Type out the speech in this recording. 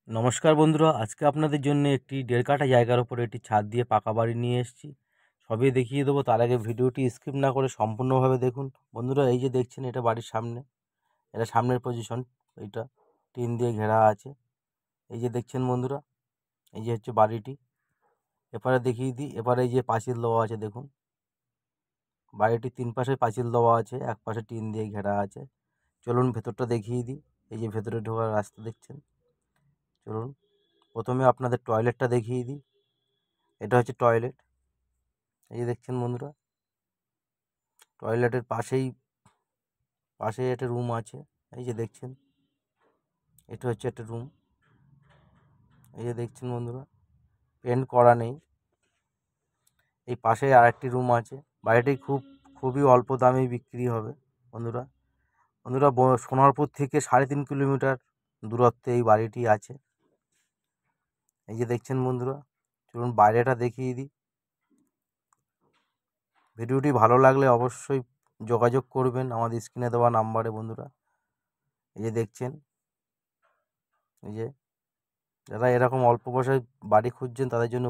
নমস্কার বন্ধুরা, আজকে আপনাদের জন্য একটি 1.5 কাঠা জায়গার উপরে একটি ছাদ দিয়ে পাকা বাড়ি নিয়ে এসেছি। সবই দেখিয়ে দেবো, তার আগে ভিডিওটি স্কিপ না করে সম্পূর্ণভাবে দেখুন। বন্ধুরা, এই যে দেখছেন, এটা বাড়ির সামনে, এটা সামনের পজিশন। এটা টিন দিয়ে ঘেরা আছে। এই যে দেখছেন বন্ধুরা, এই যে হচ্ছে বাড়িটি। এপারে দেখিয়ে দিই, এপারে এই যে পাঁচিল দেওয়া আছে দেখুন। বাড়িটির 3 পাশে পাঁচিল দেওয়া আছে, এক পাশে টিন দিয়ে ঘেরা আছে। চলুন ভেতরটা দেখিয়ে দিই। এই যে ভেতরে ঢোকার রাস্তা দেখছেন, চলুন। প্রথমে আপনাদের টয়লেটটা দেখিয়ে দিই। এটা হচ্ছে টয়লেট। এই যে দেখছেন বন্ধুরা, টয়লেটের পাশেই একটা রুম আছে। এই যে দেখছেন, এটা হচ্ছে একটা রুম। এই যে দেখছেন বন্ধুরা, পেন্ট করা নেই। এই পাশে আরেকটি রুম আছে। বাড়িটি খুবই অল্প দামেই বিক্রি হবে বন্ধুরা। বন্ধুরা, সোনারপুর থেকে 3.5 কিলোমিটার দূরত্বে এই বাড়িটি আছে। এই যে দেখছেন বন্ধুরা, চলুন বাইরেটা দেখিয়ে দিই। ভিডিওটি ভালো লাগলে অবশ্যই যোগাযোগ করবেন আমাদের স্ক্রিনে দেওয়া নাম্বারে বন্ধুরা। এই যে দেখছেন, এই যে যারা এরকম অল্প পয়সায় বাড়ি খুঁজছেন তাদের জন্য